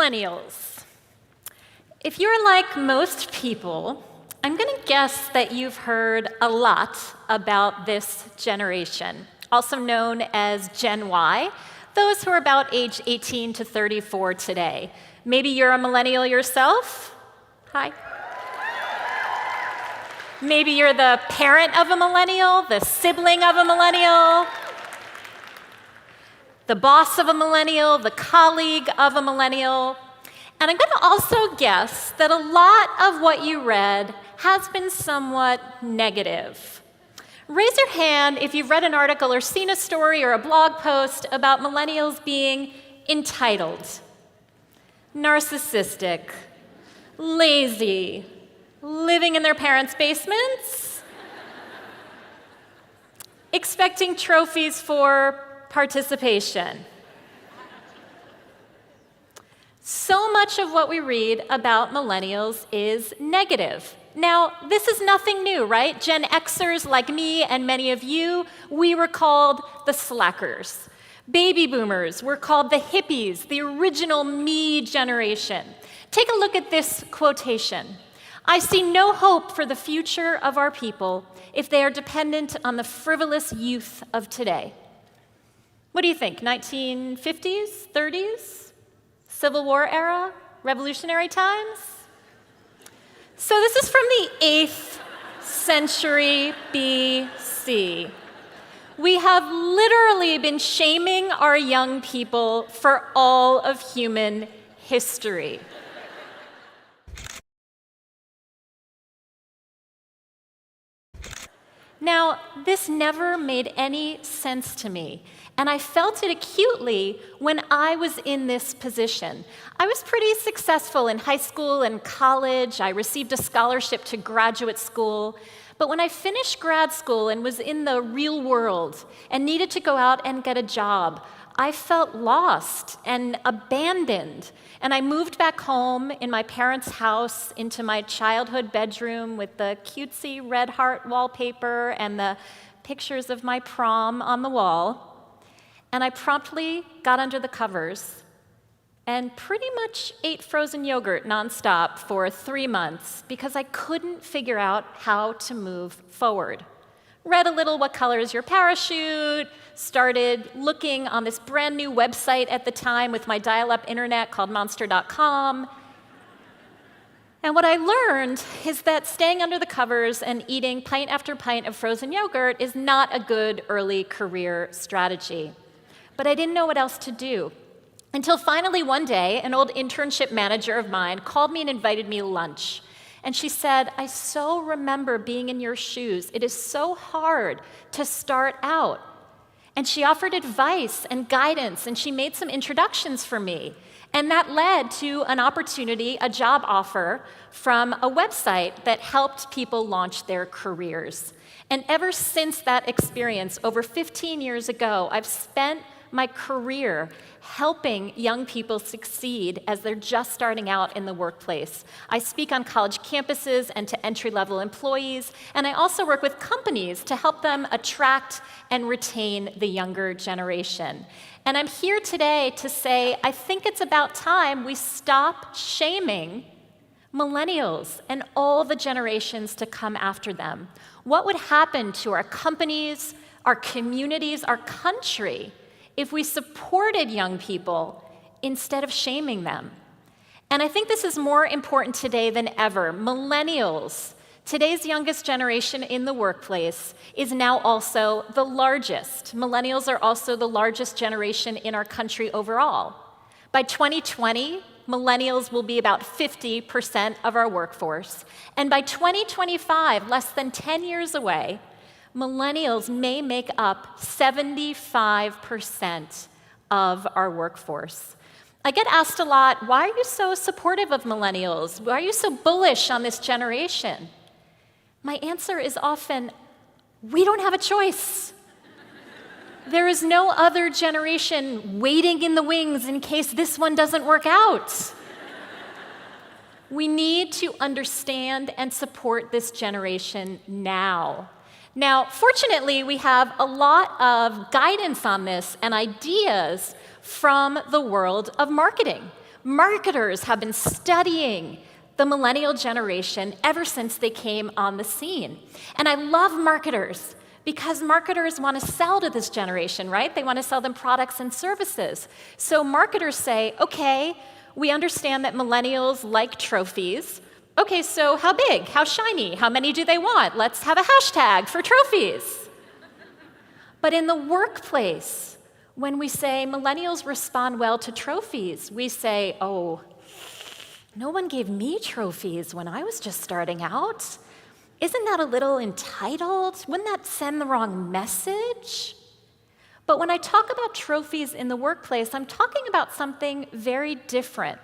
Millennials. If you're like most people, I'm going to guess that you've heard a lot about this generation, also known as Gen Y, those who are about age 18 to 34 today. Maybe you're a millennial yourself. Hi. Maybe you're the parent of a millennial, the sibling of a millennial, the boss of a millennial, the colleague of a millennial. And I'm going to also guess that a lot of what you read has been somewhat negative. Raise your hand if you've read an article or seen a story or a blog post about millennials being entitled, narcissistic, lazy, living in their parents' basements, expecting trophies for participation. So much of what we read about millennials is negative. Now, this is nothing new, right? Gen Xers like me and many of you, we were called the slackers. Baby boomers were called the hippies, the original me generation. Take a look at this quotation. I see no hope for the future of our people if they are dependent on the frivolous youth of today. What do you think, 1950s, 30s? Civil War era? Revolutionary times? So this is from the 8th century BC. We have literally been shaming our young people for all of human history. Now, this never made any sense to me, and I felt it acutely when I was in this position. I was pretty successful in high school and college. I received a scholarship to graduate school. But when I finished grad school and was in the real world and needed to go out and get a job, I felt lost and abandoned. And I moved back home in my parents' house into my childhood bedroom with the cutesy red heart wallpaper and the pictures of my prom on the wall. And I promptly got under the covers and pretty much ate frozen yogurt nonstop for 3 months because I couldn't figure out how to move forward. Read a little What Color is Your Parachute, started looking on this brand new website at the time with my dial-up internet called monster.com. And what I learned is that staying under the covers and eating pint after pint of frozen yogurt is not a good early career strategy. But I didn't know what else to do. Until finally one day, an old internship manager of mine called me and invited me to lunch. And she said, I so remember being in your shoes. It is so hard to start out. And she offered advice and guidance, and she made some introductions for me. And that led to an opportunity, a job offer, from a website that helped people launch their careers. And ever since that experience, over 15 years ago, I've spent my career helping young people succeed as they're just starting out in the workplace. I speak on college campuses and to entry-level employees, and I also work with companies to help them attract and retain the younger generation. And I'm here today to say I think it's about time we stop shaming millennials and all the generations to come after them. What would happen to our companies, our communities, our country if we supported young people instead of shaming them? And I think this is more important today than ever. Millennials, today's youngest generation in the workplace, is now also the largest. Millennials are also the largest generation in our country overall. By 2020, millennials will be about 50% of our workforce. And by 2025, less than 10 years away, millennials may make up 75% of our workforce. I get asked a lot, why are you so supportive of millennials? Why are you so bullish on this generation? My answer is often, we don't have a choice. There is no other generation waiting in the wings in case this one doesn't work out. We need to understand and support this generation now. Now, fortunately, we have a lot of guidance on this and ideas from the world of marketing. Marketers have been studying the millennial generation ever since they came on the scene. And I love marketers because marketers want to sell to this generation, right? They want to sell them products and services. So marketers say, okay, we understand that millennials like trophies. Okay, so how big? How shiny? How many do they want? Let's have a hashtag for trophies. But in the workplace, when we say millennials respond well to trophies, we say, oh, no one gave me trophies when I was just starting out. Isn't that a little entitled? Wouldn't that send the wrong message? But when I talk about trophies in the workplace, I'm talking about something very different.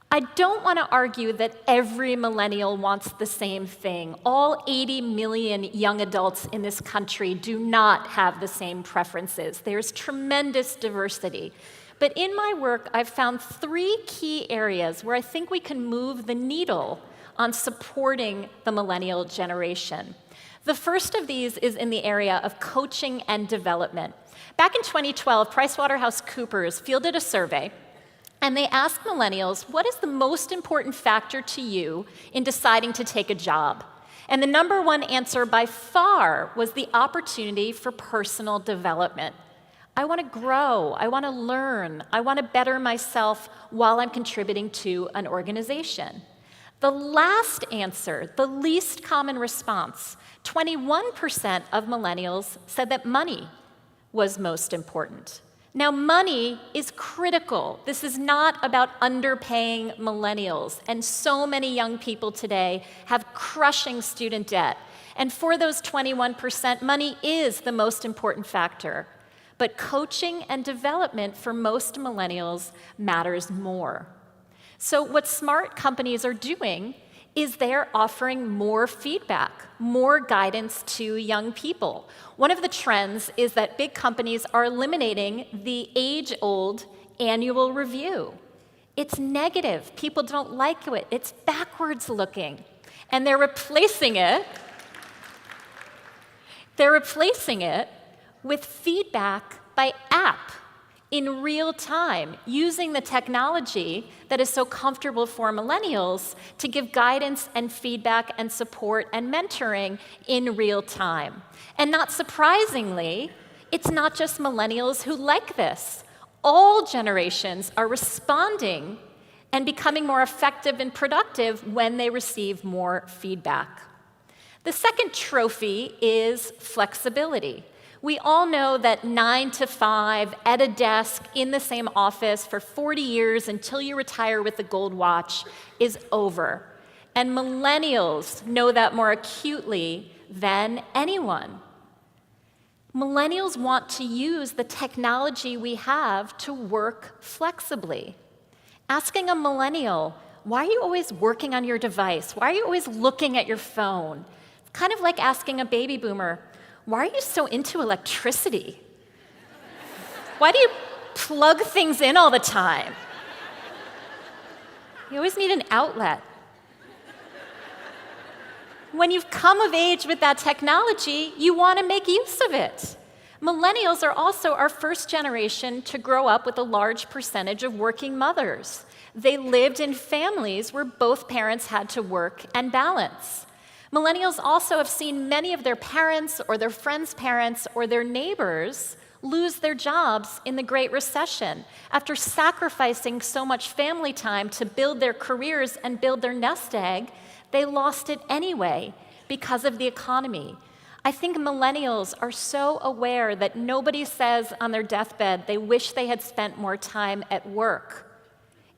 I don't want to argue that every millennial wants the same thing. All 80 million young adults in this country do not have the same preferences. There's tremendous diversity. But in my work, I've found 3 key areas where I think we can move the needle on supporting the millennial generation. The first of these is in the area of coaching and development. Back in 2012, PricewaterhouseCoopers fielded a survey, and they asked millennials, what is the most important factor to you in deciding to take a job? And the number 1 answer by far was the opportunity for personal development. I want to grow, I want to learn, I want to better myself while I'm contributing to an organization. The last answer, the least common response, 21% of millennials said that money was most important. Now, money is critical. This is not about underpaying millennials, and so many young people today have crushing student debt. And for those 21%, money is the most important factor. But coaching and development for most millennials matters more. So what smart companies are doing is they're offering more feedback, more guidance to young people. One of the trends is that big companies are eliminating the age-old annual review. It's negative. People don't like it. It's backwards looking. And they're replacing it with feedback by app in real time, using the technology that is so comfortable for millennials to give guidance and feedback and support and mentoring in real time. And not surprisingly, it's not just millennials who like this. All generations are responding and becoming more effective and productive when they receive more feedback. The second trophy is flexibility. We all know that 9 to 5 at a desk in the same office for 40 years until you retire with the gold watch is over. And millennials know that more acutely than anyone. Millennials want to use the technology we have to work flexibly. Asking a millennial, why are you always working on your device? Why are you always looking at your phone? It's kind of like asking a baby boomer, why are you so into electricity? Why do you plug things in all the time? You always need an outlet. When you've come of age with that technology, you want to make use of it. Millennials are also our first generation to grow up with a large percentage of working mothers. They lived in families where both parents had to work and balance. Millennials also have seen many of their parents or their friends' parents or their neighbors lose their jobs in the Great Recession after sacrificing so much family time to build their careers and build their nest egg. They lost it anyway because of the economy. I think millennials are so aware that nobody says on their deathbed they wish they had spent more time at work.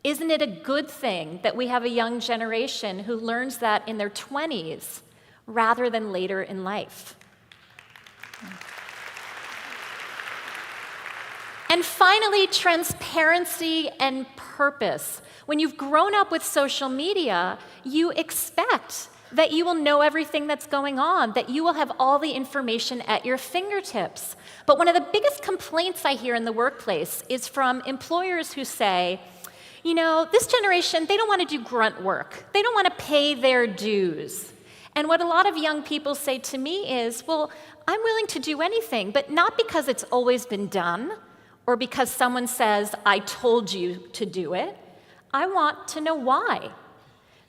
Isn't it a good thing that we have a young generation who learns that in their 20s rather than later in life? And finally, transparency and purpose. When you've grown up with social media, you expect that you will know everything that's going on, that you will have all the information at your fingertips. But one of the biggest complaints I hear in the workplace is from employers who say, you know, this generation, they don't want to do grunt work. They don't want to pay their dues. And what a lot of young people say to me is, well, I'm willing to do anything, but not because it's always been done or because someone says, I told you to do it. I want to know why.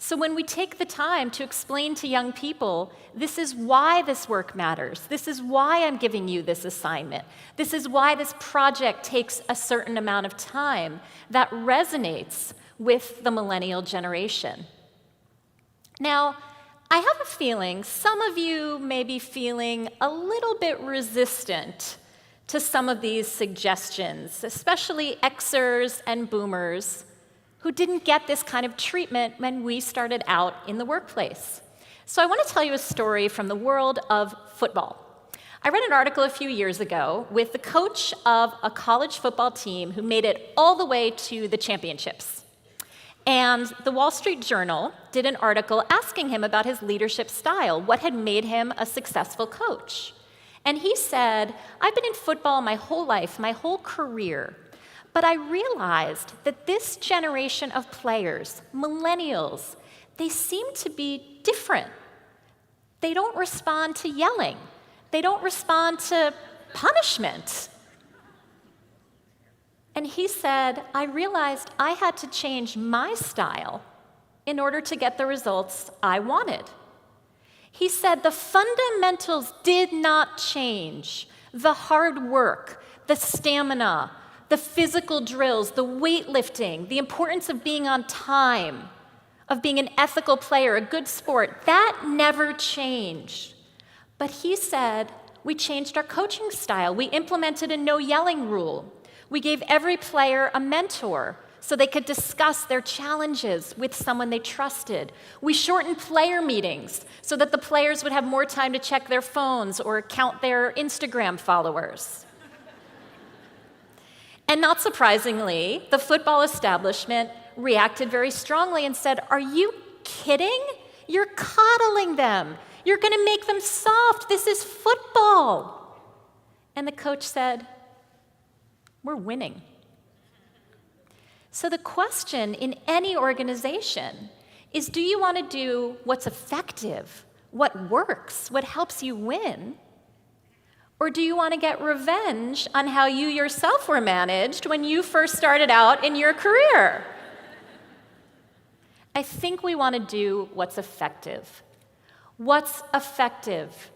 So when we take the time to explain to young people, this is why this work matters, this is why I'm giving you this assignment, this is why this project takes a certain amount of time, that resonates with the millennial generation. Now, I have a feeling some of you may be feeling a little bit resistant to some of these suggestions, especially Xers and boomers who didn't get this kind of treatment when we started out in the workplace. So I want to tell you a story from the world of football. I read an article a few years ago with the coach of a college football team who made it all the way to the championships. And the Wall Street Journal did an article asking him about his leadership style, what had made him a successful coach. And he said, I've been in football my whole life, my whole career. But I realized that this generation of players, millennials, they seem to be different. They don't respond to yelling. They don't respond to punishment. And he said, I realized I had to change my style in order to get the results I wanted. He said the fundamentals did not change. The hard work, the stamina, the physical drills, the weightlifting, the importance of being on time, of being an ethical player, a good sport, that never changed. But he said, we changed our coaching style. We implemented a no yelling rule. We gave every player a mentor so they could discuss their challenges with someone they trusted. We shortened player meetings so that the players would have more time to check their phones or count their Instagram followers. And not surprisingly, the football establishment reacted very strongly and said, are you kidding? You're coddling them. You're going to make them soft. This is football. And the coach said, we're winning. So the question in any organization is, do you want to do what's effective, what works, what helps you win? Or do you want to get revenge on how you yourself were managed when you first started out in your career? I think we want to do what's effective. What's effective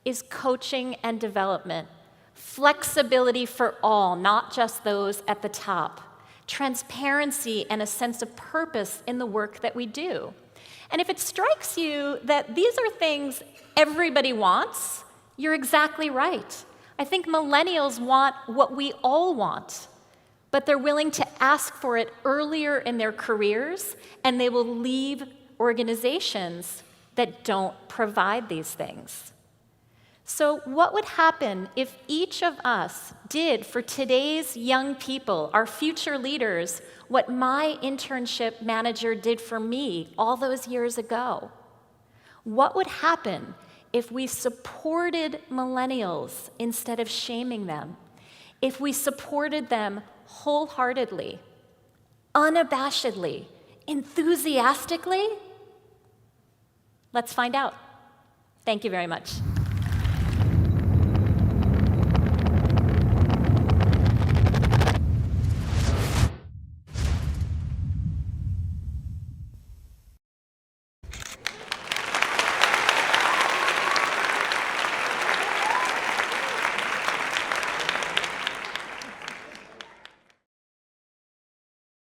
is coaching and development, flexibility for all, not just those at the top, transparency and a sense of purpose in the work that we do. And if it strikes you that these are things everybody wants, you're exactly right. I think millennials want what we all want, but they're willing to ask for it earlier in their careers, and they will leave organizations that don't provide these things. So what would happen if each of us did for today's young people, our future leaders, what my internship manager did for me all those years ago? What would happen if we supported millennials instead of shaming them? If we supported them wholeheartedly, unabashedly, enthusiastically? Let's find out. Thank you very much.